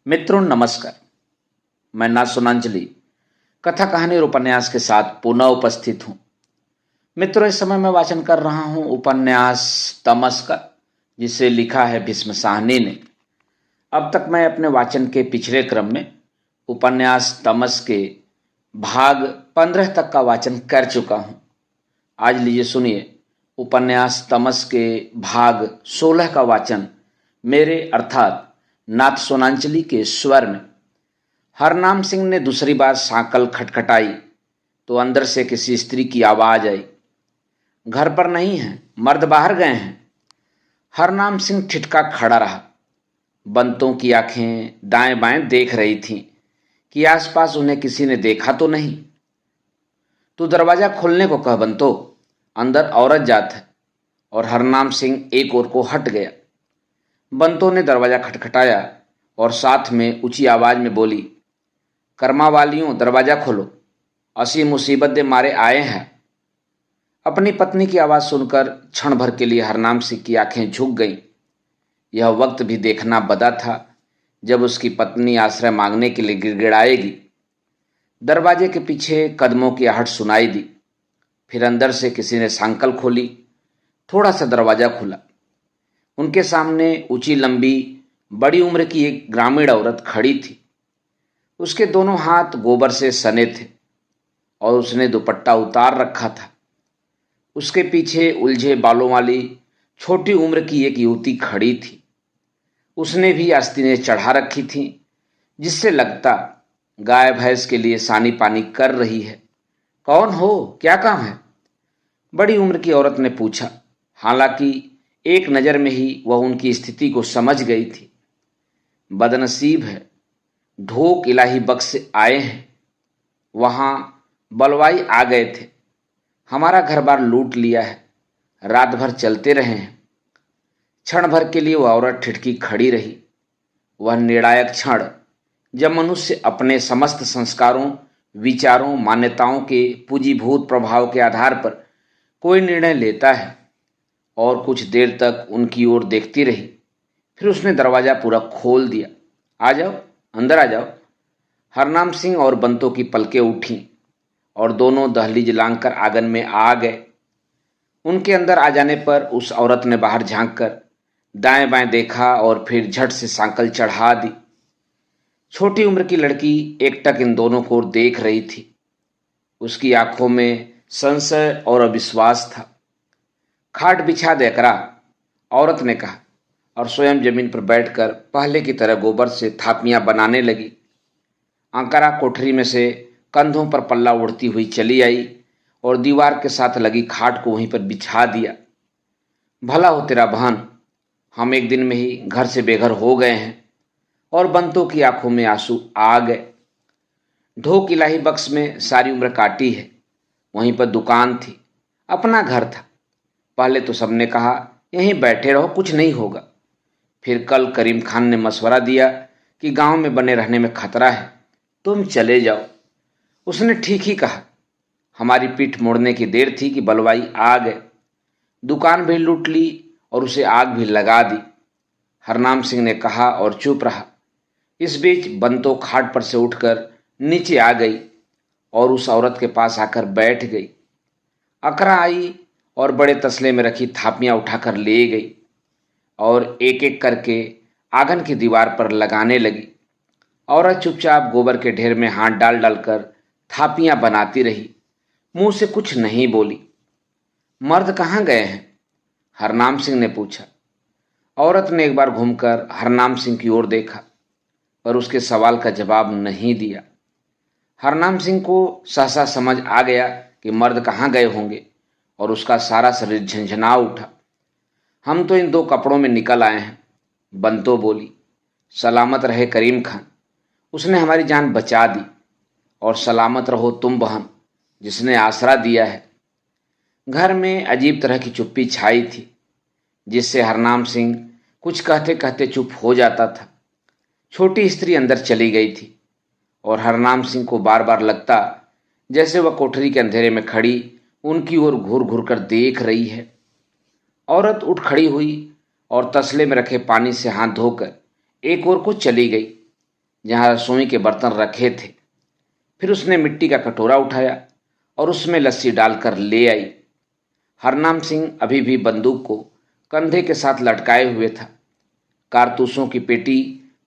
मित्रों नमस्कार। मैं ना सोनांजलि कथा कहानी और उपन्यास के साथ पुनः उपस्थित हूँ। मित्रों, इस समय मैं वाचन कर रहा हूँ उपन्यास तमस का, जिसे लिखा है भीष्म साहनी ने। अब तक मैं अपने वाचन के पिछले क्रम में उपन्यास तमस के भाग 15 तक का वाचन कर चुका हूँ। आज लीजिए सुनिए उपन्यास तमस के भाग 16 का वाचन मेरे अर्थात नाथ सोनांचली के स्वर में। हरनाम सिंह ने दूसरी बार सांकल खटखटाई तो अंदर से किसी स्त्री की आवाज आई। घर पर नहीं है, मर्द बाहर गए हैं। हरनाम सिंह ठिठका खड़ा रहा। बंतों की आंखें दाएं बाएं देख रही थीं कि आसपास उन्हें किसी ने देखा तो नहीं। तू दरवाजा खोलने को कह बंतो, अंदर औरत जात है। और हरनाम सिंह एक ओर को हट गया। बंतों ने दरवाजा खटखटाया और साथ में ऊंची आवाज में बोली, कर्मा वालियों दरवाजा खोलो, असी मुसीबत दे मारे आए हैं। अपनी पत्नी की आवाज सुनकर क्षण भर के लिए हरनाम सिंह की आंखें झुक गईं। यह वक्त भी देखना बदा था जब उसकी पत्नी आश्रय मांगने के लिए गिड़गिड़ाएगी। दरवाजे के पीछे कदमों की आहट सुनाई दी। फिर अंदर से किसी ने सांकल खोली। थोड़ा सा दरवाजा खुला। उनके सामने ऊंची लंबी बड़ी उम्र की एक ग्रामीण औरत खड़ी थी। उसके दोनों हाथ गोबर से सने थे और उसने दुपट्टा उतार रखा था। उसके पीछे उलझे बालों वाली छोटी उम्र की एक युवती खड़ी थी। उसने भी आस्तीनें चढ़ा रखी थी, जिससे लगता गाय भैंस के लिए सानी पानी कर रही है। कौन हो, क्या काम है? बड़ी उम्र की औरत ने पूछा। हालांकि एक नज़र में ही वह उनकी स्थिति को समझ गई थी। बदनसीब है, ढोक इलाही बख्श से आए हैं। वहां बलवाई आ गए थे। हमारा घर बार लूट लिया है। रात भर चलते रहे हैं। क्षण भर के लिए वह औरत ठिठकी खड़ी रही। वह निर्णायक क्षण जब मनुष्य अपने समस्त संस्कारों, विचारों, मान्यताओं के पूंजीभूत प्रभाव के आधार पर कोई निर्णय लेता है। और कुछ देर तक उनकी ओर देखती रही। फिर उसने दरवाजा पूरा खोल दिया। आ जाओ, अंदर आ जाओ। हरनाम सिंह और बंतों की पलकें उठीं और दोनों दहलीज लांघ कर आंगन में आ गए। उनके अंदर आ जाने पर उस औरत ने बाहर झांक कर दाएं बाएं देखा और फिर झट से सांकल चढ़ा दी। छोटी उम्र की लड़की एकटक इन दोनों को देख रही थी। उसकी आंखों में संशय और अविश्वास था। खाट बिछा दे एकरा, औरत ने कहा और स्वयं जमीन पर बैठकर पहले की तरह गोबर से थापियां बनाने लगी। अंकारा कोठरी में से कंधों पर पल्ला उड़ती हुई चली आई और दीवार के साथ लगी खाट को वहीं पर बिछा दिया। भला हो तेरा बहन, हम एक दिन में ही घर से बेघर हो गए हैं। और बंतों की आंखों में आंसू आ गए। ढोक इलाही बख्श में सारी उम्र काटी है। वहीं पर दुकान थी, अपना घर था। पहले तो सबने कहा यहीं बैठे रहो, कुछ नहीं होगा। फिर कल करीम खान ने मशवरा दिया कि गांव में बने रहने में खतरा है, तुम चले जाओ। उसने ठीक ही कहा। हमारी पीठ मोड़ने की देर थी कि बलवाई आ गए। दुकान भी लूट ली और उसे आग भी लगा दी। हरनाम सिंह ने कहा और चुप रहा। इस बीच बंतो खाट पर से उठकर नीचे आ गई और उस औरत के पास आकर बैठ गई। अकरा आई और बड़े तसले में रखी थापियां उठाकर ले गई और एक एक करके आंगन की दीवार पर लगाने लगी। औरत चुपचाप गोबर के ढेर में हाथ डाल डालकर थापियां बनाती रही। मुंह से कुछ नहीं बोली। मर्द कहाँ गए हैं? हरनाम सिंह ने पूछा। औरत ने एक बार घूमकर हरनाम सिंह की ओर देखा, पर उसके सवाल का जवाब नहीं दिया। हरनाम सिंह को सहसा समझ आ गया कि मर्द कहाँ गए होंगे और उसका सारा शरीर झंझना उठा। हम तो इन दो कपड़ों में निकल आए हैं, बंतो बोली। सलामत रहे करीम खान, उसने हमारी जान बचा दी। और सलामत रहो तुम बहन, जिसने आसरा दिया है। घर में अजीब तरह की चुप्पी छाई थी, जिससे हरनाम सिंह कुछ कहते कहते चुप हो जाता था। छोटी स्त्री अंदर चली गई थी और हरनाम सिंह को बार बार लगता जैसे वह कोठरी के अंधेरे में खड़ी उनकी ओर घूर घूर कर देख रही है। औरत उठ खड़ी हुई और तसले में रखे पानी से हाथ धोकर एक ओर को चली गई। जहाँ रसोई के बर्तन रखे थे। फिर उसने मिट्टी का कटोरा उठाया और उसमें लस्सी डालकर ले आई। हरनाम सिंह अभी भी बंदूक को कंधे के साथ लटकाए हुए था। कारतूसों की पेटी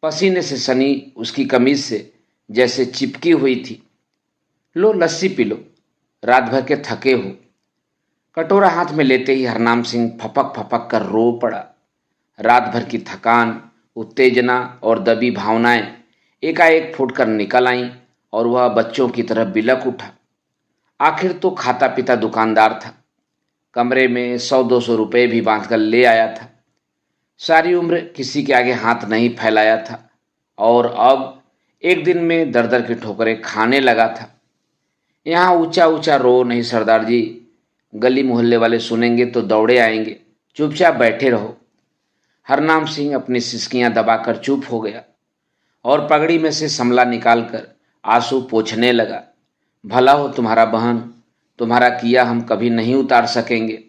पसीने से सनी उसकी कमीज से जैसे चिपकी हुई थी। लो लस्सी पी लो, रात भर के थके हो। कटोरा हाथ में लेते ही हरनाम सिंह फपक फपक कर रो पड़ा। रात भर की थकान, उत्तेजना और दबी भावनाएं एकाएक फूटकर निकल आईं और वह बच्चों की तरह बिलक उठा। आखिर तो खाता पीता दुकानदार था। कमरे में 100-200 रुपए भी बांधकर ले आया था। सारी उम्र किसी के आगे हाथ नहीं फैलाया था और अब एक दिन में दर दर की ठोकरें खाने लगा था। यहाँ ऊंचा ऊंचा रो नहीं सरदार जी, गली मोहल्ले वाले सुनेंगे तो दौड़े आएंगे। चुपचाप बैठे रहो। हरनाम सिंह अपनी सिसकियां दबाकर चुप हो गया और पगड़ी में से समला निकालकर आंसू पोंछने लगा। भला हो तुम्हारा बहन, तुम्हारा किया हम कभी नहीं उतार सकेंगे।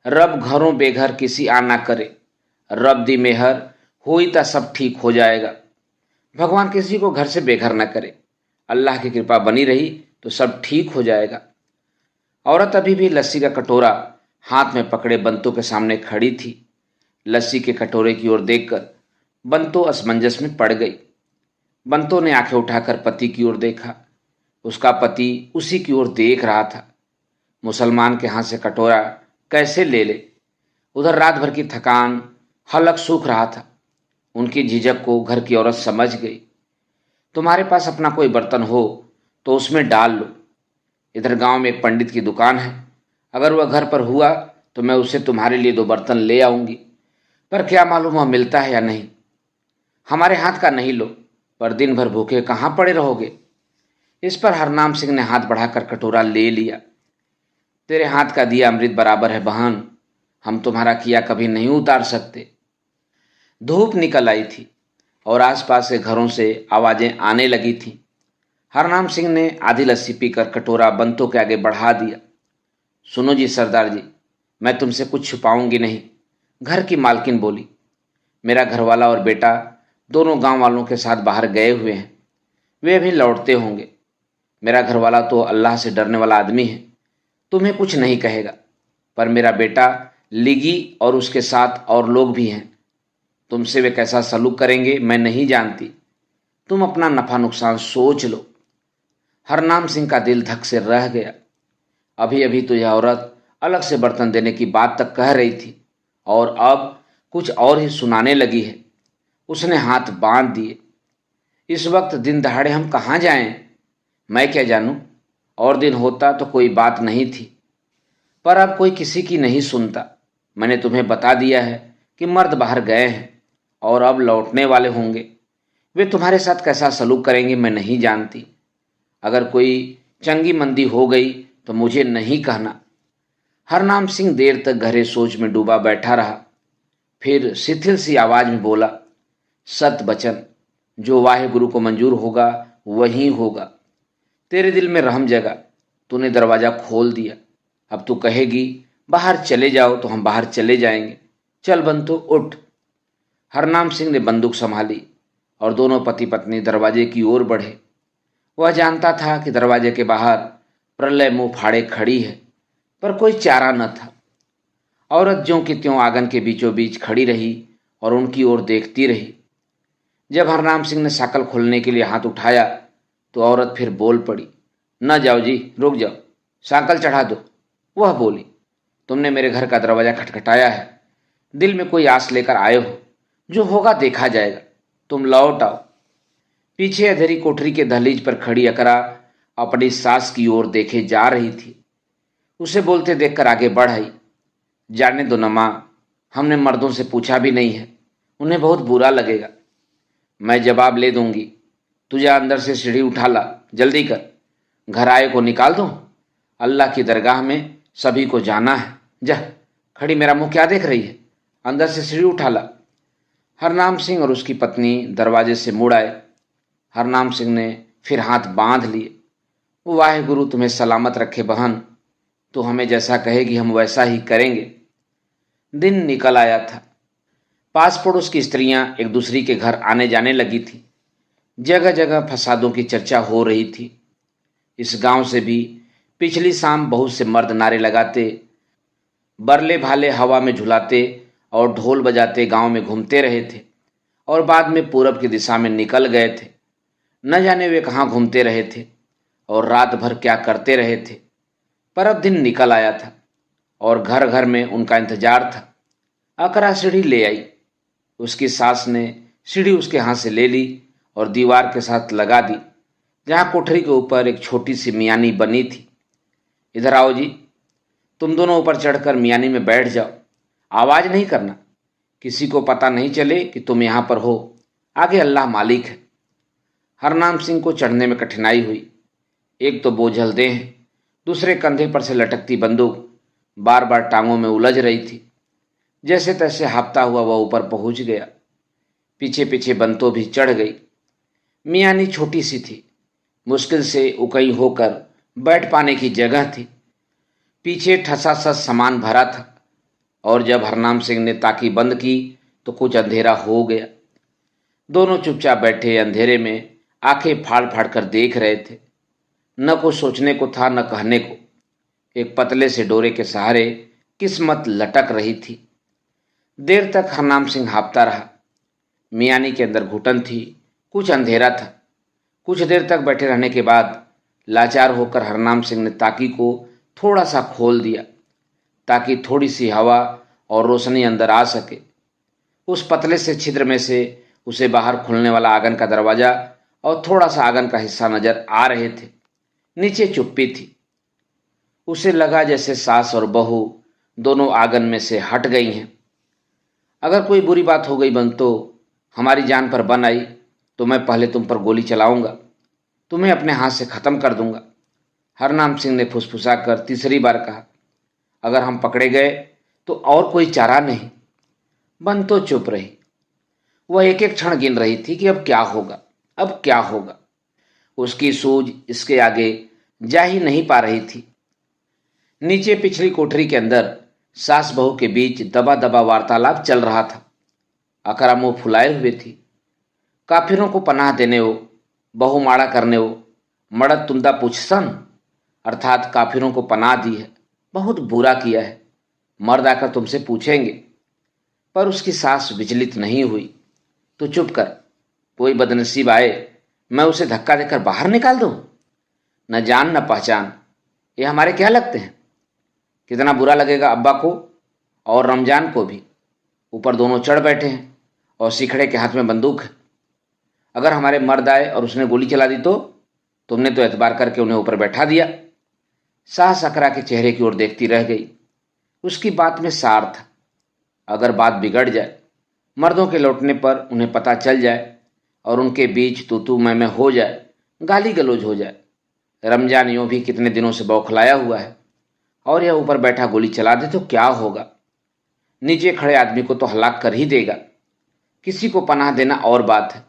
रब घरों बेघर किसी आ ना करे। रब दी मेहर होई ता सब ठीक हो जाएगा। भगवान किसी को घर से बेघर न करे। अल्लाह की कृपा बनी रही तो सब ठीक हो जाएगा। औरत अभी भी लस्सी का कटोरा हाथ में पकड़े बंतों के सामने खड़ी थी। लस्सी के कटोरे की ओर देखकर बंतो असमंजस में पड़ गई। बंतो ने आंखें उठाकर पति की ओर देखा। उसका पति उसी की ओर देख रहा था। मुसलमान के हाथ से कटोरा कैसे ले ले। उधर रात भर की थकान हलक सूख रहा था। उनकी झिझक को घर की औरत समझ गई। तुम्हारे पास अपना कोई बर्तन हो तो उसमें डाल लो। इधर गांव में एक पंडित की दुकान है, अगर वह घर पर हुआ तो मैं उसे तुम्हारे लिए 2 बर्तन ले आऊंगी। पर क्या मालूम वह मिलता है या नहीं। हमारे हाथ का नहीं लो, पर दिन भर भूखे कहाँ पड़े रहोगे। इस पर हरनाम सिंह ने हाथ बढ़ाकर कटोरा ले लिया। तेरे हाथ का दिया अमृत बराबर है बहन, हम तुम्हारा किया कभी नहीं उतार सकते। धूप निकल आई थी और आसपास के घरों से आवाजें आने लगी थीं। हरनाम सिंह ने आधी लस्सी पीकर कटोरा बंतों के आगे बढ़ा दिया। सुनो जी सरदार जी, मैं तुमसे कुछ छुपाऊंगी नहीं, घर की मालकिन बोली। मेरा घरवाला और बेटा दोनों गांव वालों के साथ बाहर गए हुए हैं। वे अभी लौटते होंगे। मेरा घरवाला तो अल्लाह से डरने वाला आदमी है, तुम्हें कुछ नहीं कहेगा। पर मेरा बेटा लिगी और उसके साथ और लोग भी हैं। तुमसे वे कैसा सलूक करेंगे मैं नहीं जानती। तुम अपना नफा नुकसान सोच लो। हरनाम सिंह का दिल धक से रह गया। अभी अभी तो यह औरत अलग से बर्तन देने की बात तक कह रही थी और अब कुछ और ही सुनाने लगी है। उसने हाथ बांध दिए। इस वक्त दिन दहाड़े हम कहाँ जाएं? मैं क्या जानूं, और दिन होता तो कोई बात नहीं थी, पर अब कोई किसी की नहीं सुनता। मैंने तुम्हें बता दिया है कि मर्द बाहर गए हैं और अब लौटने वाले होंगे। वे तुम्हारे साथ कैसा सलूक करेंगे मैं नहीं जानती। अगर कोई चंगी मंदी हो गई तो मुझे नहीं कहना। हरनाम सिंह देर तक गहरे सोच में डूबा बैठा रहा। फिर शिथिल सी आवाज में बोला, सत बचन, जो वाहेगुरु को मंजूर होगा वही होगा। तेरे दिल में रहम जगा, तूने दरवाजा खोल दिया। अब तू कहेगी बाहर चले जाओ तो हम बाहर चले जाएंगे। चल बंतु उठ। हरनाम सिंह ने बंदूक संभाली और दोनों पति पत्नी दरवाजे की ओर बढ़े। वह जानता था कि दरवाजे के बाहर प्रलय मुंह फाड़े खड़ी है, पर कोई चारा न था। औरत ज्यों की त्यों आंगन के बीचों बीच खड़ी रही और उनकी ओर देखती रही। जब हरनाम सिंह ने साकल खोलने के लिए हाथ उठाया तो औरत फिर बोल पड़ी, न जाओ जी, रुक जाओ, साकल चढ़ा दो। वह बोली, तुमने मेरे घर का दरवाजा खटखटाया है, दिल में कोई आस लेकर आए हो, जो होगा देखा जाएगा, तुम लौट आओ। पीछे अधेरी कोठरी के दहलीज पर खड़ी अकरा अपनी सास की ओर देखे जा रही थी। उसे बोलते देखकर आगे बढ़ आई। जाने दो न माँ, हमने मर्दों से पूछा भी नहीं है, उन्हें बहुत बुरा लगेगा। मैं जवाब ले दूंगी। तुझे अंदर से सीढ़ी उठा ला, जल्दी कर, घर आए को निकाल दो। अल्लाह की दरगाह में सभी को जाना है। जा, खड़ी मेरा मुंह क्या देख रही है, अंदर से सीढ़ी उठा ला। हरनाम सिंह और उसकी पत्नी दरवाजे से मुड़ आए। हरनाम सिंह ने फिर हाथ बांध लिए। वाहेगुरु तुम्हें सलामत रखे बहन, तो हमें जैसा कहेगी हम वैसा ही करेंगे। दिन निकल आया था। पास पड़ोस की स्त्रियां एक दूसरी के घर आने जाने लगी थी। जगह जगह फसादों की चर्चा हो रही थी। इस गांव से भी पिछली शाम बहुत से मर्द नारे लगाते, बरले भाले हवा में झुलाते और ढोल बजाते गांव में घूमते रहे थे और बाद में पूरब की दिशा में निकल गए थे। न जाने वे कहाँ घूमते रहे थे और रात भर क्या करते रहे थे, पर अब दिन निकल आया था और घर घर में उनका इंतजार था। अकरा सीढ़ी ले आई। उसकी सास ने सीढ़ी उसके हाथ से ले ली और दीवार के साथ लगा दी, जहाँ कोठरी के ऊपर एक छोटी सी मियानी बनी थी। इधर आओ जी, तुम दोनों ऊपर चढ़कर मियानी में बैठ जाओ। आवाज नहीं करना, किसी को पता नहीं चले कि तुम यहाँ पर हो। आगे अल्लाह मालिक है। हरनाम सिंह को चढ़ने में कठिनाई हुई। एक तो बोझल देह, दूसरे कंधे पर से लटकती बंदूक बार बार टांगों में उलझ रही थी। जैसे तैसे हाँफता हुआ वह ऊपर पहुंच गया। पीछे पीछे बंतो भी चढ़ गई। मियानी छोटी सी थी, मुश्किल से उकई होकर बैठ पाने की जगह थी। पीछे ठसाठस सामान भरा था और जब हरनाम सिंह ने ताकी बंद की तो कुछ अंधेरा हो गया। दोनों चुपचाप बैठे अंधेरे में आंखें फाड़ फाड़ कर देख रहे थे। न कुछ सोचने को था न कहने को। एक पतले से डोरे के सहारे किस्मत लटक रही थी। देर तक हरनाम सिंह हाँफता रहा। मियानी के अंदर घुटन थी, कुछ अंधेरा था। कुछ देर तक बैठे रहने के बाद लाचार होकर हरनाम सिंह ने ताकी को थोड़ा सा खोल दिया ताकि थोड़ी सी हवा और रोशनी अंदर आ सके। उस पतले से छिद्र में से उसे बाहर खुलने वाला आंगन का दरवाजा और थोड़ा सा आंगन का हिस्सा नजर आ रहे थे। नीचे चुप्पी थी। उसे लगा जैसे सास और बहू दोनों आंगन में से हट गई हैं। अगर कोई बुरी बात हो गई बंतो, हमारी जान पर बन आई तो मैं पहले तुम पर गोली चलाऊंगा, तुम्हें अपने हाथ से खत्म कर दूंगा। हरनाम सिंह ने फुसफुसा कर तीसरी बार कहा। अगर हम पकड़े गए तो और कोई चारा नहीं। बंतो चुप रही। वह एक एक क्षण गिन रही थी कि अब क्या होगा, अब क्या होगा। उसकी सूझ इसके आगे जा ही नहीं पा रही थी। नीचे पिछली कोठरी के अंदर सास बहू के बीच दबा दबा वार्तालाप चल रहा था। अकरा मुंह फुलाए हुए थी। काफिरों को पनाह देने हो, बहु माड़ा करने हो, मड़द तुंदा पूछसन, अर्थात काफिरों को पनाह दी है, बहुत बुरा किया है, मर्द आकर तुमसे पूछेंगे। पर उसकी सास विचलित नहीं हुई। तो चुप कर, कोई बदनसीब आए मैं उसे धक्का देकर बाहर निकाल दूं? न जान न पहचान, ये हमारे क्या लगते हैं? कितना बुरा लगेगा अब्बा को और रमजान को भी। ऊपर दोनों चढ़ बैठे हैं और सिखड़े के हाथ में बंदूक है। अगर हमारे मर्द आए और उसने गोली चला दी तो? तुमने तो एतबार करके उन्हें ऊपर बैठा दिया। सास अकरा के चेहरे की ओर देखती रह गई। उसकी बात में सार था। अगर बात बिगड़ जाए, मर्दों के लौटने पर उन्हें पता चल जाए और उनके बीच तू तू मैं हो जाए, गाली गलौज हो जाए। रमजान यूं भी कितने दिनों से बौखलाया हुआ है और यह ऊपर बैठा गोली चला दे तो क्या होगा? नीचे खड़े आदमी को तो हलाक कर ही देगा। किसी को पनाह देना और बात है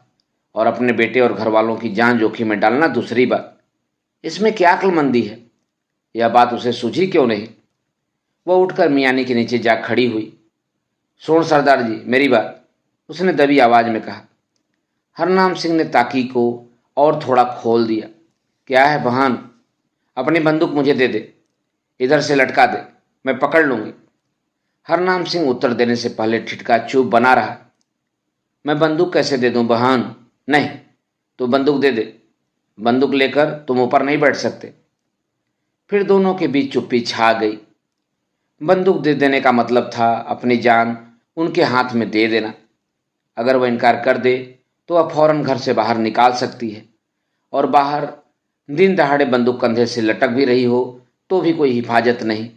और अपने बेटे और घर वालों की जान जोखिम में डालना दूसरी बात। इसमें क्या अक्लमंदी है? यह बात उसे सूझी क्यों नहीं? वह उठकर मियानी के नीचे जा खड़ी हुई। सुन सरदार जी, मेरी बात, उसने दबी आवाज में कहा। हरनाम सिंह ने ताकी को और थोड़ा खोल दिया। क्या है बहन? अपनी बंदूक मुझे दे दे, इधर से लटका दे, मैं पकड़ लूंगी। हरनाम सिंह उत्तर देने से पहले ठिठका चुप बना रहा। मैं बंदूक कैसे दे दूं बहन? नहीं, तो बंदूक दे दे। बंदूक लेकर तुम ऊपर नहीं बैठ सकते। फिर दोनों के बीच चुप्पी छा गई। बंदूक दे देने का मतलब था अपनी जान उनके हाथ में दे देना। अगर वह इनकार कर दे तो वह फौरन घर से बाहर निकाल सकती है और बाहर दिन दहाड़े बंदूक कंधे से लटक भी रही हो तो भी कोई हिफाजत नहीं।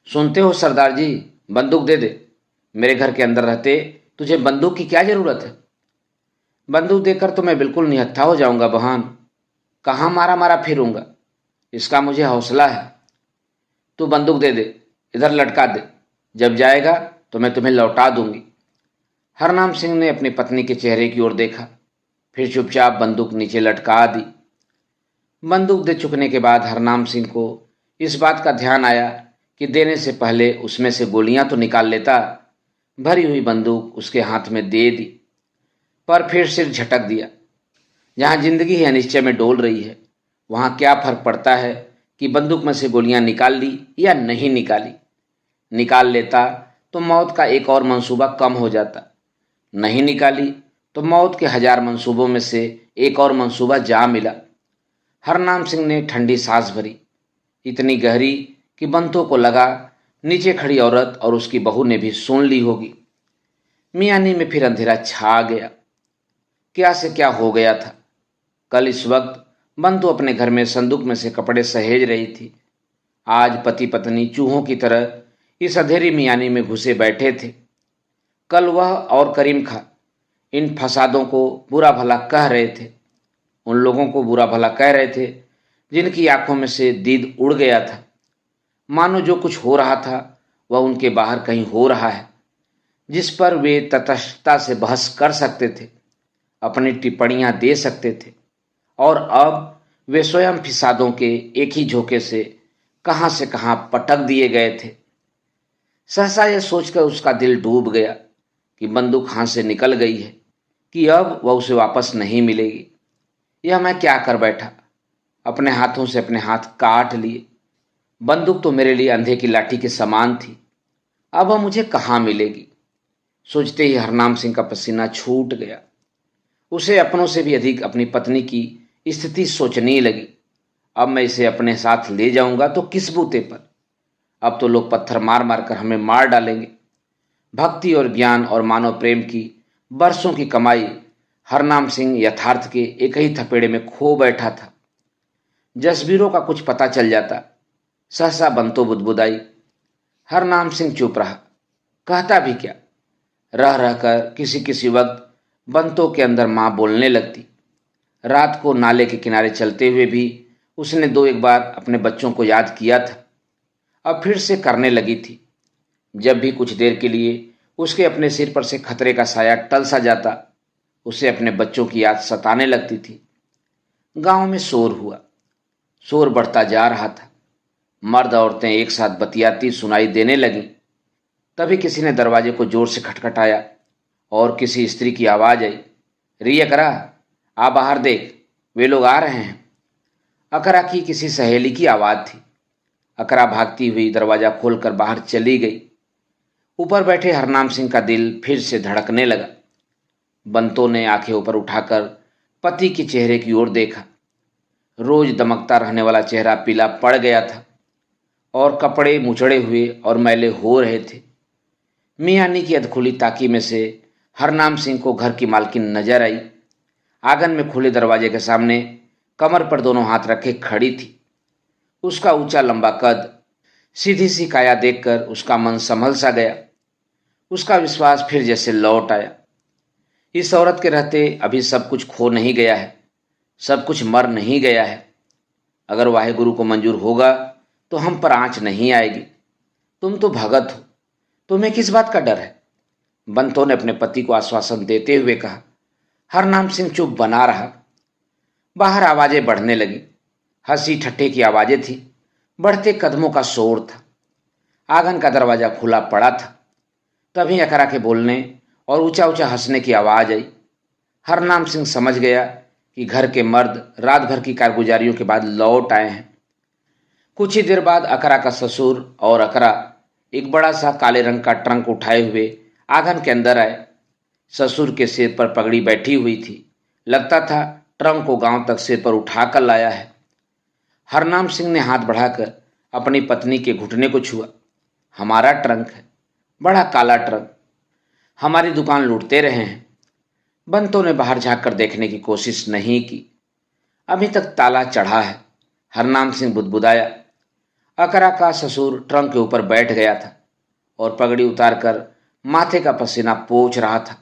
सुनते हो सरदार जी, बंदूक दे दे। मेरे घर के अंदर रहते तुझे बंदूक की क्या जरूरत है? बंदूक देकर तो मैं बिल्कुल निहत्था हो जाऊंगा बहन। कहाँ मारा मारा फिरूंगा, इसका मुझे हौसला है। तू बंदूक दे दे, इधर लटका दे। जब जाएगा तो मैं तुम्हें लौटा दूंगी। हरनाम सिंह ने अपनी पत्नी के चेहरे की ओर देखा, फिर चुपचाप बंदूक नीचे लटका दी। बंदूक दे चुकने के बाद हरनाम सिंह को इस बात का ध्यान आया कि देने से पहले उसमें से गोलियां तो निकाल लेता। भरी हुई बंदूक उसके हाथ में दे दी, पर फिर सिर झटक दिया। जहाँ जिंदगी ही अनिश्चय में डोल रही है, वहाँ क्या फर्क पड़ता है कि बंदूक में से गोलियां निकाल ली या नहीं निकाली। निकाल लेता तो मौत का एक और मंसूबा कम हो जाता, नहीं निकाली तो मौत के 1000 मंसूबों में से एक और मंसूबा जा मिला। हरनाम सिंह ने ठंडी सांस भरी, इतनी गहरी कि बंतों को लगा नीचे खड़ी औरत और उसकी बहू ने भी सुन ली होगी। मियानी में फिर अंधेरा छा गया। क्या से क्या हो गया था। कल इस वक्त बंतु अपने घर में संदूक में से कपड़े सहेज रही थी। आज पति पत्नी चूहों की तरह इस अंधेरी मियानी में घुसे बैठे थे। कल वह और करीम खां इन फसादों को बुरा भला कह रहे थे, उन लोगों को बुरा भला कह रहे थे जिनकी आंखों में से दीद उड़ गया था। मानो जो कुछ हो रहा था वह उनके बाहर कहीं हो रहा है, जिस पर वे तटस्थता से बहस कर सकते थे, अपनी टिप्पणियां दे सकते थे। और अब वे स्वयं फिसादों के एक ही झोंके से कहां पटक दिए गए थे। सहसा यह सोचकर उसका दिल डूब गया कि बंदूक हाथ से निकल गई है, कि अब वह उसे वापस नहीं मिलेगी। यह मैं क्या कर बैठा, अपने हाथों से अपने हाथ काट लिए। बंदूक तो मेरे लिए अंधे की लाठी के समान थी, अब वह मुझे कहाँ मिलेगी। सोचते ही हरनाम सिंह का पसीना छूट गया। उसे अपनों से भी अधिक अपनी पत्नी की स्थिति सोचने लगी। अब मैं इसे अपने साथ ले जाऊंगा तो किस बूते पर। अब तो लोग पत्थर मार मार कर हमें मार डालेंगे। भक्ति और ज्ञान और मानव प्रेम की बरसों की कमाई हरनाम सिंह यथार्थ के एक ही थपेड़े में खो बैठा था। जसबीरों का कुछ पता चल जाता। सहसा बंतो बुदबुदाई। हरनाम सिंह चुप रहा, कहता भी क्या। रह रहकर किसी किसी वक्त बंतो के अंदर माँ बोलने लगती। रात को नाले के किनारे चलते हुए भी उसने 2-1 बार अपने बच्चों को याद किया था। अब फिर से करने लगी थी। जब भी कुछ देर के लिए उसके अपने सिर पर से खतरे का साया टल सा जाता, उसे अपने बच्चों की याद सताने लगती थी। गांव में शोर हुआ। शोर बढ़ता जा रहा था। मर्द औरतें एक साथ बतियाती सुनाई देने लगीं। तभी किसी ने दरवाजे को जोर से खटखटाया और किसी स्त्री की आवाज आई, रिया करा, आ बाहर देख, वे लोग आ रहे हैं। अकरा की किसी सहेली की आवाज थी। अकरा भागती हुई दरवाजा खोलकर बाहर चली गई। ऊपर बैठे हरनाम सिंह का दिल फिर से धड़कने लगा। बंतों ने आंखें ऊपर उठाकर पति के चेहरे की ओर देखा। रोज दमकता रहने वाला चेहरा पीला पड़ गया था और कपड़े मुचड़े हुए और मैले हो रहे थे। मियानी की अधखुली ताकी में से हरनाम सिंह को घर की मालकिन नजर आई। आंगन में खुले दरवाजे के सामने कमर पर दोनों हाथ रखे खड़ी थी। उसका ऊंचा लंबा कद, सीधी सी काया देखकर उसका मन संभल सा गया। उसका विश्वास फिर जैसे लौट आया। इस औरत के रहते अभी सब कुछ खो नहीं गया है, सब कुछ मर नहीं गया है। अगर वाहेगुरु को मंजूर होगा तो हम पर आंच नहीं आएगी। तुम तो भगत हो, तुम्हें किस बात का डर है। बंतों ने अपने पति को आश्वासन देते हुए कहा। हरनाम सिंह चुप बना रहा। बाहर आवाजें बढ़ने लगी। हंसी ठट्ठे की आवाजें थी, बढ़ते कदमों का शोर था। आंगन का दरवाजा खुला पड़ा था। तभी अकरा के बोलने और ऊंचा ऊंचा हंसने की आवाज आई। हरनाम सिंह समझ गया कि घर के मर्द रात भर की कारगुजारियों के बाद लौट आए हैं। कुछ ही देर बाद अकरा का ससुर और अकरा एक बड़ा सा काले रंग का ट्रंक उठाए हुए आंगन के अंदर आए। ससुर के सिर पर पगड़ी बैठी हुई थी। लगता था ट्रंक को गांव तक सिर पर उठाकर लाया है। हरनाम सिंह ने हाथ बढ़ाकर अपनी पत्नी के घुटने को छुआ। हमारा ट्रंक है, बड़ा काला ट्रंक, हमारी दुकान लूटते रहे हैं। बंतों ने बाहर झांक कर देखने की कोशिश नहीं की। अभी तक ताला चढ़ा है। हरनाम सिंह बुदबुदाया। अकरा का ससुर ट्रंक के ऊपर बैठ गया था और पगड़ी उतारकर माथे का पसीना पोंछ रहा था।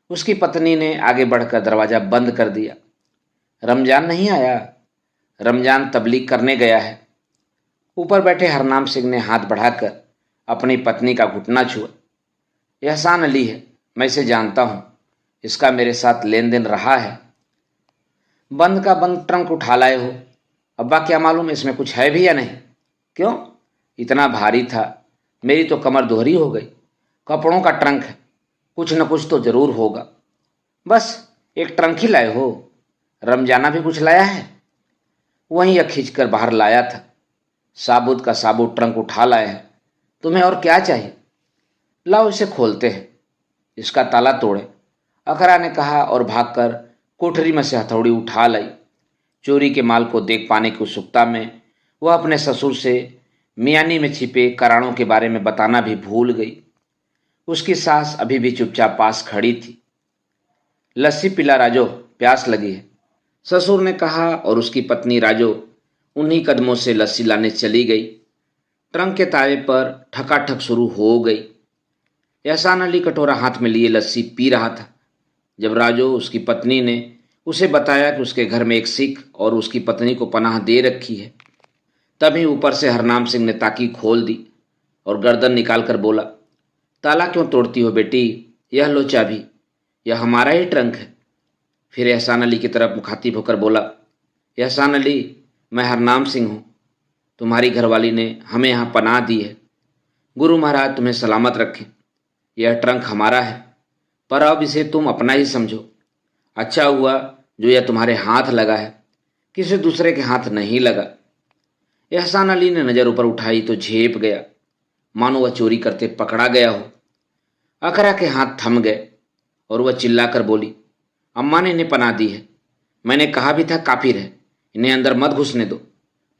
उसकी पत्नी ने आगे बढ़कर दरवाजा बंद कर दिया। रमजान नहीं आया, रमजान तबलीग करने गया है। ऊपर बैठे हरनाम सिंह ने हाथ बढ़ाकर अपनी पत्नी का घुटना छुआ। एहसान अली है, मैं इसे जानता हूं, इसका मेरे साथ लेन देन रहा है। बंद का बंद ट्रंक उठा लाए हो। अब्बा क्या मालूम इसमें कुछ है भी या नहीं। क्यों, इतना भारी था, मेरी तो कमर दोहरी हो गई। कपड़ों का ट्रंक है, कुछ न कुछ तो जरूर होगा। बस एक ट्रंक ही लाए हो। रमजाना भी कुछ लाया है? वहीं यह खींचकर बाहर लाया था। साबुत का साबुत ट्रंक उठा लाए हैं। तुम्हें और क्या चाहिए? लाओ इसे खोलते हैं, इसका ताला तोड़े, अकरा ने कहा और भागकर कोठरी में से हथौड़ी उठा लाई। चोरी के माल को देख पाने की उत्सुकता में वह अपने ससुर से मियानी में छिपे कराड़ों के बारे में बताना भी भूल गई। उसकी सास अभी भी चुपचाप पास खड़ी थी। लस्सी पिला राजो, प्यास लगी है, ससुर ने कहा और उसकी पत्नी राजो उन्हीं कदमों से लस्सी लाने चली गई। ट्रंक के ताले पर ठकाठक शुरू हो गई। एहसान अली कटोरा हाथ में लिए लस्सी पी रहा था जब राजो, उसकी पत्नी, ने उसे बताया कि उसके घर में एक सिख और उसकी पत्नी को पनाह दे रखी है। तभी ऊपर से हरनाम सिंह ने ताकी खोल दी और गर्दन निकालकर बोला, ताला क्यों तोड़ती हो बेटी? यह लो चाबी, यह हमारा ही ट्रंक है। फिर एहसान अली की तरफ मुखातिब होकर बोला, एहसान अली, मैं हरनाम सिंह हूँ। तुम्हारी घरवाली ने हमें यहाँ पनाह दी है। गुरु महाराज तुम्हें सलामत रखें। यह ट्रंक हमारा है, पर अब इसे तुम अपना ही समझो। अच्छा हुआ जो यह तुम्हारे हाथ लगा है, किसी दूसरे के हाथ नहीं लगा। एहसान अली ने नज़र ऊपर उठाई तो झेप गया, मानो वह चोरी करते पकड़ा गया हो। अकरा के हाथ थम गए और वह चिल्लाकर बोली, अम्मा ने इन्हें पनाह दी है। मैंने कहा भी था काफिर है, इन्हें अंदर मत घुसने दो,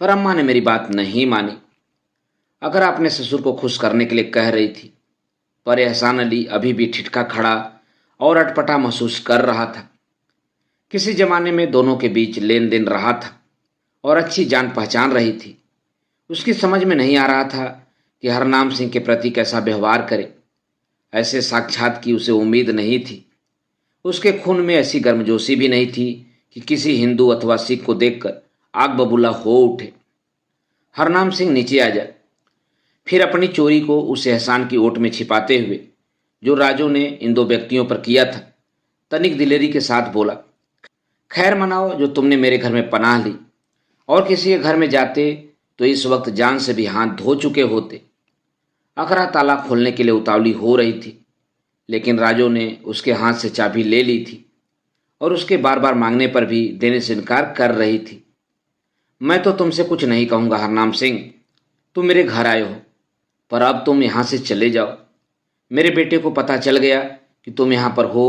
पर अम्मा ने मेरी बात नहीं मानी। अकरा अपने ससुर को खुश करने के लिए कह रही थी, पर एहसान अली अभी भी ठिठका खड़ा और अटपटा महसूस कर रहा था। किसी जमाने में दोनों के बीच लेन देन रहा था और अच्छी जान पहचान रही थी। उसकी समझ में नहीं आ रहा था कि हरनाम सिंह के प्रति कैसा व्यवहार करे। ऐसे साक्षात की उसे उम्मीद नहीं थी। उसके खून में ऐसी गर्मजोशी भी नहीं थी कि किसी हिंदू अथवा सिख को देखकर आग बबूला हो उठे। हरनाम सिंह नीचे आ जाए, फिर अपनी चोरी को उस एहसान की ओट में छिपाते हुए जो राजू ने इन दो व्यक्तियों पर किया था, तनिक दिलेरी के साथ बोला, खैर मनाओ जो तुमने मेरे घर में पनाह ली, और किसी के घर में जाते तो इस वक्त जान से भी हाथ धो चुके होते। अकरा ताला खोलने के लिए उतावली हो रही थी, लेकिन राजू ने उसके हाथ से चाबी ले ली थी और उसके बार बार मांगने पर भी देने से इनकार कर रही थी। मैं तो तुमसे कुछ नहीं कहूँगा हरनाम सिंह, तुम मेरे घर आए हो, पर अब तुम यहाँ से चले जाओ। मेरे बेटे को पता चल गया कि तुम यहाँ पर हो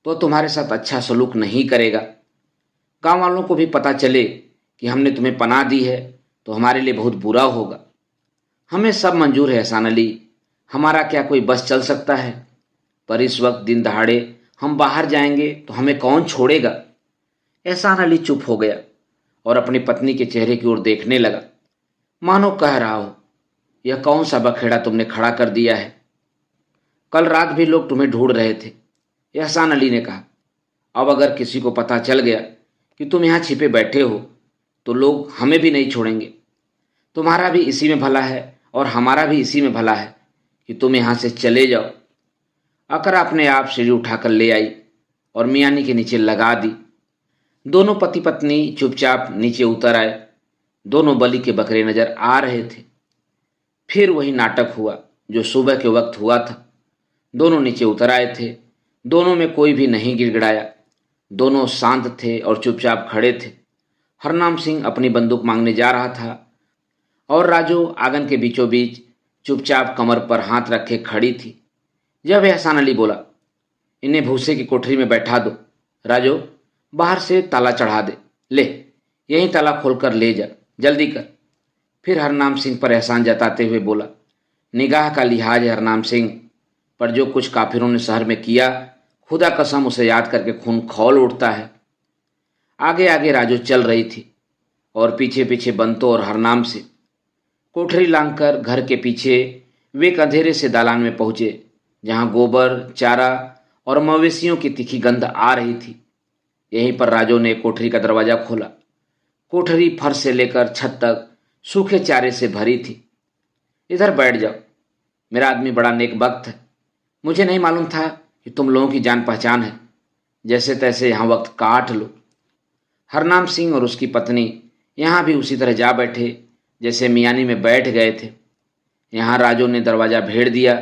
तो तुम्हारे साथ अच्छा सलूक नहीं करेगा। गांव वालों को भी पता चले कि हमने तुम्हें पनाह दी है तो हमारे लिए बहुत बुरा होगा। हमें सब मंजूर है एहसान अली, हमारा क्या कोई बस चल सकता है, पर इस वक्त दिन दहाड़े हम बाहर जाएंगे तो हमें कौन छोड़ेगा। एहसान अली चुप हो गया और अपनी पत्नी के चेहरे की ओर देखने लगा, मानो कह रहा हो, यह कौन सा बखेड़ा तुमने खड़ा कर दिया है? कल रात भी लोग तुम्हें ढूंढ रहे थे। एहसान अली ने कहा, अब अगर किसी को पता चल गया कि तुम यहाँ छिपे बैठे हो तो लोग हमें भी नहीं छोड़ेंगे। तुम्हारा भी इसी में भला है और हमारा भी इसी में भला है कि तुम यहाँ से चले जाओ। अकरा अपने आप सीढ़ी उठाकर ले आई और मियानी के नीचे लगा दी। दोनों पति पत्नी चुपचाप नीचे उतर आए। दोनों बलि के बकरे नजर आ रहे थे। फिर वही नाटक हुआ जो सुबह के वक्त हुआ था। दोनों नीचे उतर आए थे। दोनों में कोई भी नहीं गिड़गिड़ाया। दोनों शांत थे और चुपचाप खड़े थे। हरनाम सिंह अपनी बंदूक मांगने जा रहा था और राजू आंगन के बीचों बीच चुपचाप कमर पर हाथ रखे खड़ी थी। जब एहसान अली बोला, इन्हें भूसे की कोठरी में बैठा दो। राजू, बाहर से ताला चढ़ा दे, ले यही ताला खोलकर ले जा, जल्दी कर। फिर हरनाम सिंह पर एहसान जताते हुए बोला, निगाह का लिहाज है हरनाम सिंह, पर जो कुछ काफिरों ने शहर में किया, खुदा कसम उसे याद करके खून खौल उठता है। आगे आगे राजू चल रही थी और पीछे पीछे बंतो और हरनाम से। कोठरी लांघकर घर के पीछे वे एक अंधेरे से दालान में पहुंचे जहां गोबर, चारा और मवेशियों की तीखी गंध आ रही थी। यहीं पर राजू ने कोठरी का दरवाजा खोला। कोठरी फर्श से लेकर छत तक सूखे चारे से भरी थी। इधर बैठ जाओ, मेरा आदमी बड़ा नेक वक्त है। मुझे नहीं मालूम था कि तुम लोगों की जान पहचान है, जैसे तैसे यहाँ वक्त काट लो। हरनाम सिंह और उसकी पत्नी यहाँ भी उसी तरह जा बैठे जैसे मियानी में बैठ गए थे। यहाँ राजू ने दरवाजा भेड़ दिया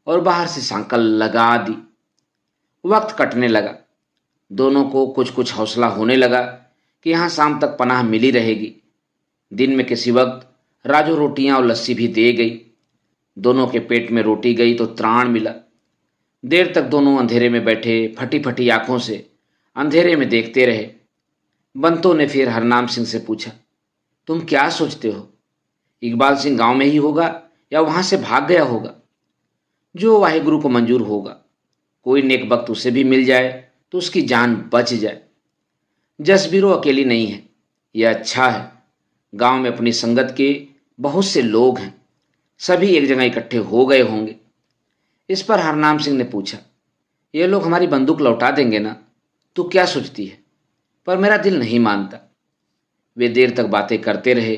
और बाहर से सांकल लगा दी। वक्त कटने लगा। दोनों को कुछ कुछ हौसला होने लगा कि यहाँ शाम तक पनाह मिली रहेगी। दिन में किसी वक्त राजू रोटियां और लस्सी भी दे गई। दोनों के पेट में रोटी गई तो त्राण मिला। देर तक दोनों अंधेरे में बैठे फटी फटी आंखों से अंधेरे में देखते रहे। बंतो ने फिर हरनाम सिंह से पूछा, तुम क्या सोचते हो? इकबाल सिंह गांव में ही होगा या वहां से भाग गया होगा? जो वाहिगुरु को मंजूर होगा। कोई नेक वक्त उसे भी मिल जाए तो उसकी जान बच जाए। जसबीरो अकेली नहीं है, यह अच्छा है। गांव में अपनी संगत के बहुत से लोग हैं, सभी एक जगह इकट्ठे हो गए होंगे। इस पर हरनाम सिंह ने पूछा, ये लोग हमारी बंदूक लौटा देंगे ना? तू क्या सोचती है? पर मेरा दिल नहीं मानता। वे देर तक बातें करते रहे।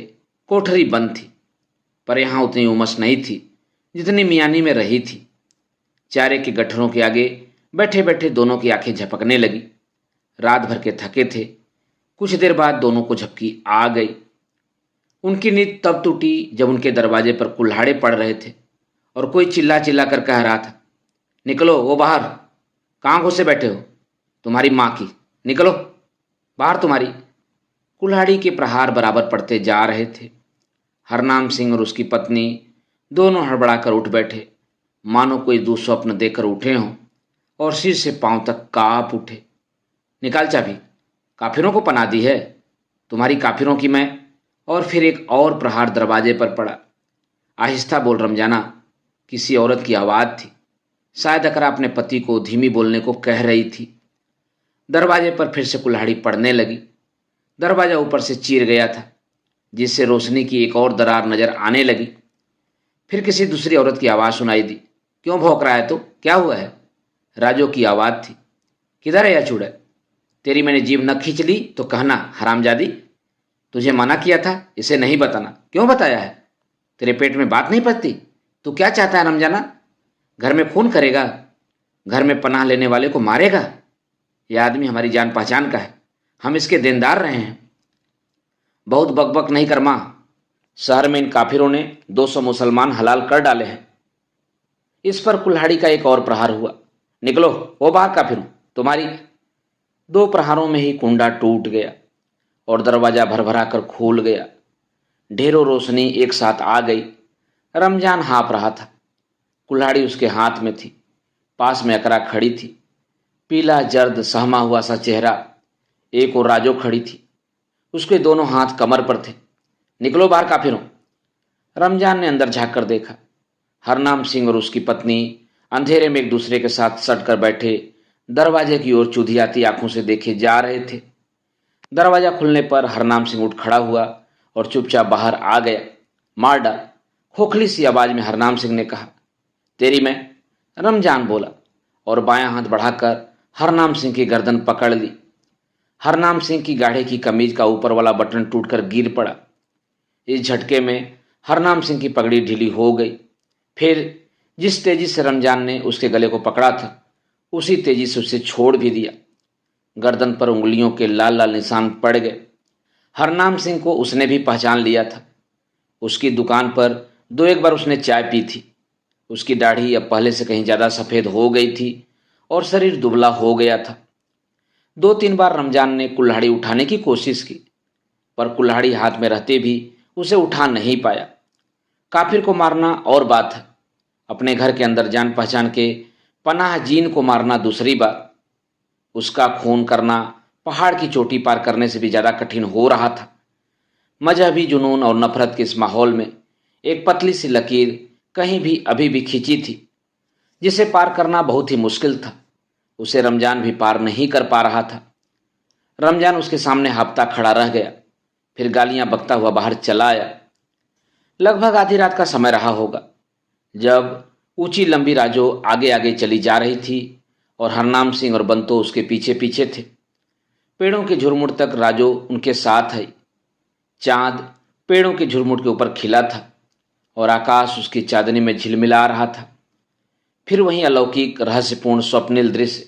कोठरी बंद थी, पर यहां उतनी उमस नहीं थी जितनी मियानी में रही थी। चारे के गट्ठरों के आगे बैठे बैठे दोनों की आंखें झपकने लगी। रात भर के थके थे। कुछ देर बाद दोनों को झपकी आ गई। उनकी नींद तब टूटी जब उनके दरवाजे पर कुल्हाड़े पड़ रहे थे और कोई चिल्ला चिल्ला कर कह रहा था, निकलो, वो बाहर। कहाँ घुसे बैठे हो? तुम्हारी माँ की। निकलो बाहर तुम्हारी। कुल्हाड़ी के प्रहार बराबर पड़ते जा रहे थे। हरनाम सिंह और उसकी पत्नी दोनों हड़बड़ाकर उठ बैठे, मानो कोई दुस्वप्न देकर उठे हों, और सिर से पांव तक कांप उठे। निकाल चाबी, काफिरों को पना दी है तुम्हारी, काफिरों की मैं। और फिर एक और प्रहार दरवाजे पर पड़ा। आहिस्ता बोल रमजाना, किसी औरत की आवाज़ थी। शायद अकरा अपने पति को धीमी बोलने को कह रही थी। दरवाजे पर फिर से कुल्हाड़ी पड़ने लगी। दरवाजा ऊपर से चीर गया था, जिससे रोशनी की एक और दरार नजर आने लगी। फिर किसी दूसरी औरत की आवाज़ सुनाई दी। क्यों भौंक रहा है? तो क्या हुआ है? राजू की आवाज़ थी। किधर है यह चूड़ा? तेरी मैंने जीभ न खींच ली तो कहना, हरामजादी। तुझे मना किया था इसे नहीं बताना, क्यों बताया है? तेरे पेट में बात नहीं पचती? तू क्या चाहता है रमजाना? घर में खून करेगा? घर में पनाह लेने वाले को मारेगा? यह आदमी हमारी जान पहचान का है, हम इसके देनदार रहे हैं। बहुत बकबक नहीं कर मां। शहर में इन काफिरों ने 200 मुसलमान हलाल कर डाले हैं। इस पर कुल्हाड़ी का एक और प्रहार हुआ। निकलो, वो बाहर काफिरों, तुम्हारी। 2 प्रहारों में ही कुंडा टूट गया और दरवाजा भरभरा कर खोल गया। ढेरों रोशनी एक साथ आ गई। रमजान हाँफ रहा था। कुल्हाड़ी उसके हाथ में थी। पास में अकरा खड़ी थी, पीला जर्द सहमा हुआ सा चेहरा। एक और राजो खड़ी थी, उसके दोनों हाथ कमर पर थे। निकलो बाहर काफिरों। रमजान ने अंदर झांक कर देखा। हरनाम सिंह और उसकी पत्नी अंधेरे में एक दूसरे के साथ सट कर बैठे दरवाजे की ओर चुधियाती आंखों से देखे जा रहे थे। दरवाजा खुलने पर हरनाम सिंह उठ खड़ा हुआ और चुपचाप बाहर आ गया। मार डाल, खोखली सी आवाज में हरनाम सिंह ने कहा। तेरी मैं, रमजान बोला और बायां हाथ बढ़ाकर हरनाम सिंह की गर्दन पकड़ ली। हरनाम सिंह की गाढ़े की कमीज का ऊपर वाला बटन टूटकर गिर पड़ा। इस झटके में हरनाम सिंह की पगड़ी ढीली हो गई। फिर जिस तेजी से रमजान ने उसके गले को पकड़ा था, उसी तेजी से उसे छोड़ भी दिया। गर्दन पर उंगलियों के लाल लाल निशान पड़ गए। हरनाम सिंह को उसने भी पहचान लिया था। उसकी दुकान पर 2-1 बार उसने चाय पी थी। उसकी दाढ़ी अब पहले से कहीं ज़्यादा सफ़ेद हो गई थी और शरीर दुबला हो गया था। 2-3 बार रमजान ने कुल्हाड़ी उठाने की कोशिश की, पर कुल्हाड़ी हाथ में रहते भी उसे उठा नहीं पाया। काफिर को मारना और बात है, अपने घर के अंदर जान पहचान के पनाह जीन को मारना दूसरी बात। उसका खून करना पहाड़ की चोटी पार करने से भी ज़्यादा कठिन हो रहा था। मजहबी जुनून और नफरत के इस माहौल में एक पतली सी लकीर कहीं भी अभी भी खींची थी, जिसे पार करना बहुत ही मुश्किल था। उसे रमजान भी पार नहीं कर पा रहा था। रमजान उसके सामने हफ्ता खड़ा रह गया, फिर गालियां बकता हुआ बाहर चला आया। लगभग आधी रात का समय रहा होगा जब ऊंची लंबी राजो आगे आगे चली जा रही थी और हरनाम सिंह और बंतो उसके पीछे पीछे थे। पेड़ों के झुरमुट तक राजो उनके साथ आई। चांद पेड़ों के झुरमुट के ऊपर खिला था और आकाश उसकी चांदनी में झिलमिला रहा था। फिर वहीं अलौकिक रहस्यपूर्ण स्वप्निल दृश्य,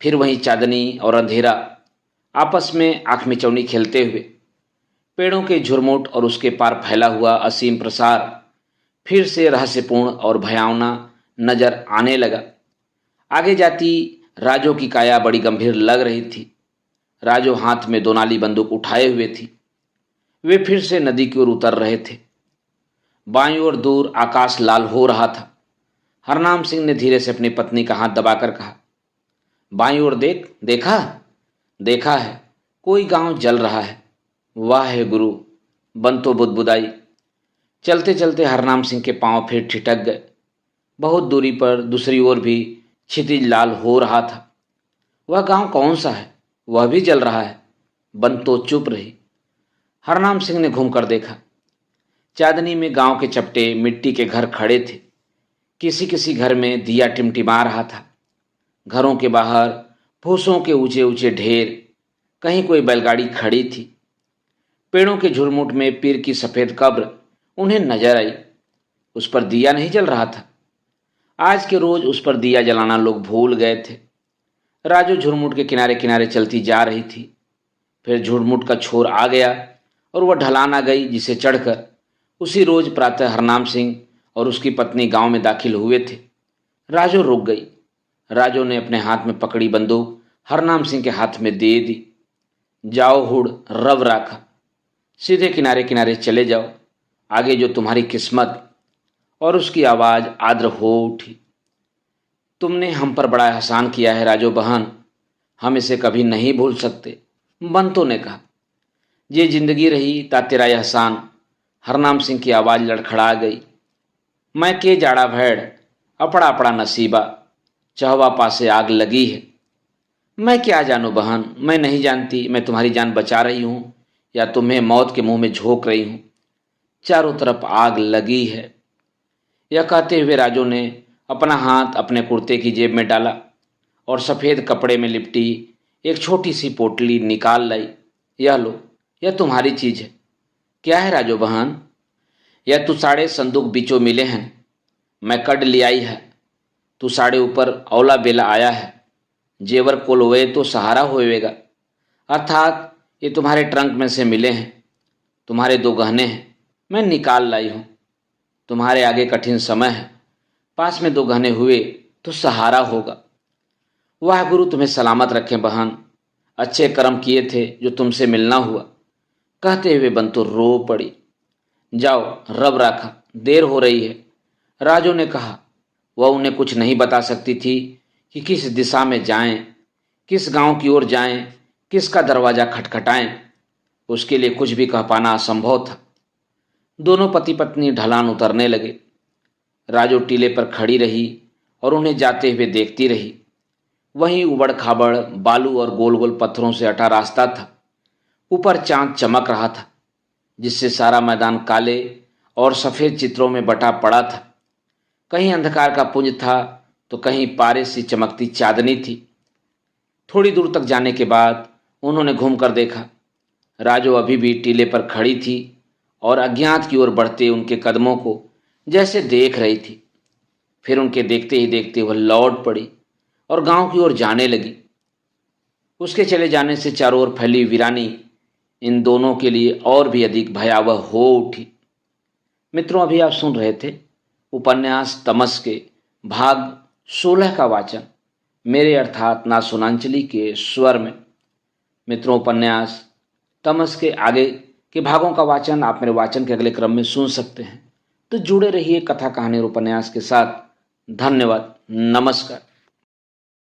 फिर वहीं चांदनी और अंधेरा आपस में आंख मिचौनी खेलते हुए। पेड़ों के झुरमुट और उसके पार फैला हुआ असीम प्रसार फिर से रहस्यपूर्ण और भयावना नजर आने लगा। आगे जाती राजो की काया बड़ी गंभीर लग रही थी। राजू हाथ में दोनाली बंदूक उठाए हुए थी। वे फिर से नदी की ओर उतर रहे थे। बाईं ओर दूर आकाश लाल हो रहा था। हरनाम सिंह ने धीरे से अपनी पत्नी का हाथ दबाकर कहा, बाईं ओर देख, देखा? देखा है, कोई गांव जल रहा है। वाह है गुरु, बंतो बुदबुदाई। चलते चलते हरनाम सिंह के पांव फिर ठिठक गए। बहुत दूरी पर दूसरी ओर भी क्षितिज लाल हो रहा था। वह गांव कौन सा है? वह भी जल रहा है। बंतो चुप रही। हरनाम सिंह ने घूमकर देखा। चांदनी में गांव के चपटे मिट्टी के घर खड़े थे। किसी किसी घर में दिया टिमटिमा रहा था। घरों के बाहर फूसों के ऊंचे ऊंचे ढेर, कहीं कोई बैलगाड़ी खड़ी थी। पेड़ों के झुरमुट में पीर की सफेद कब्र उन्हें नजर आई। उस पर दिया नहीं जल रहा था। आज के रोज उस पर दिया जलाना लोग भूल गए थे। राजू झुरमुट के किनारे किनारे चलती जा रही थी। फिर झुरमुट का छोर आ गया और वह ढलान आ गई जिसे चढ़कर उसी रोज प्रातः हरनाम सिंह और उसकी पत्नी गांव में दाखिल हुए थे। राजू रुक गई। राजू ने अपने हाथ में पकड़ी बंदूक हरनाम सिंह के हाथ में दे दी। जाओ हुड़, रव राखा, सीधे किनारे किनारे चले जाओ, आगे जो तुम्हारी किस्मत। और उसकी आवाज आर्द्र हो उठी। तुमने हम पर बड़ा एहसान किया है राजू बहन, हम इसे कभी नहीं भूल सकते। बंतो ने कहा, ये जिंदगी रही ता तेरा एहसान। हरनाम सिंह की आवाज लड़खड़ा गई। मैं के जाड़ा भैड़, अपड़ा अपड़ा नसीबा, चहवा पासे आग लगी है। मैं क्या जानू बहन, मैं नहीं जानती मैं तुम्हारी जान बचा रही हूं या तुम्हें मौत के मुंह में झोंक रही हूं। चारों तरफ आग लगी है। यह कहते हुए राजू ने अपना हाथ अपने कुर्ते की जेब में डाला और सफ़ेद कपड़े में लिपटी एक छोटी सी पोटली निकाल लाई। यह लो, यह तुम्हारी चीज है। क्या है राजू बहन? यह तू साड़े संदूक बीचों मिले हैं, मैं कड लियाई है। तू साड़े ऊपर औला बेला आया है, जेवर कोलवे तो सहारा होएगा। अर्थात ये तुम्हारे ट्रंक में से मिले हैं। तुम्हारे दो गहने हैं, मैं निकाल लाई हूं। तुम्हारे आगे कठिन समय है, पास में दो गहने हुए तो सहारा होगा। वाह गुरु तुम्हें सलामत रखें बहन, अच्छे कर्म किए थे जो तुमसे मिलना हुआ। कहते हुए बंतो रो पड़ी। जाओ, रब राखा, देर हो रही है। राजू ने कहा। वह उन्हें कुछ नहीं बता सकती थी कि किस दिशा में जाएं, किस गांव की ओर जाएं, किसका दरवाजा खटखटाएं। उसके लिए कुछ भी कह पाना असंभव था। दोनों पति पत्नी ढलान उतरने लगे। राजू टीले पर खड़ी रही और उन्हें जाते हुए देखती रही। वहीं उबड़ खाबड़ बालू और गोल गोल पत्थरों से अटा रास्ता था। ऊपर चांद चमक रहा था, जिससे सारा मैदान काले और सफेद चित्रों में बटा पड़ा था। कहीं अंधकार का पुंज था तो कहीं पारे सी चमकती चांदनी थी। थोड़ी दूर तक जाने के बाद उन्होंने घूमकर देखा। राजू अभी भी टीले पर खड़ी थी और अज्ञात की ओर बढ़ते उनके कदमों को जैसे देख रही थी। फिर उनके देखते ही देखते वह लौट पड़ी और गांव की ओर जाने लगी। उसके चले जाने से चारों ओर फैली वीरानी इन दोनों के लिए और भी अधिक भयावह हो उठी। मित्रों, अभी आप सुन रहे थे उपन्यास तमस के भाग 16 का वाचन मेरे अर्थात ना सुनांचली के स्वर में। मित्रों, उपन्यास तमस के आगे के भागों का वाचन आप मेरे वाचन के अगले क्रम में सुन सकते हैं। तो जुड़े रहिए कथा कहानी और उपन्यास के साथ। धन्यवाद। नमस्कार।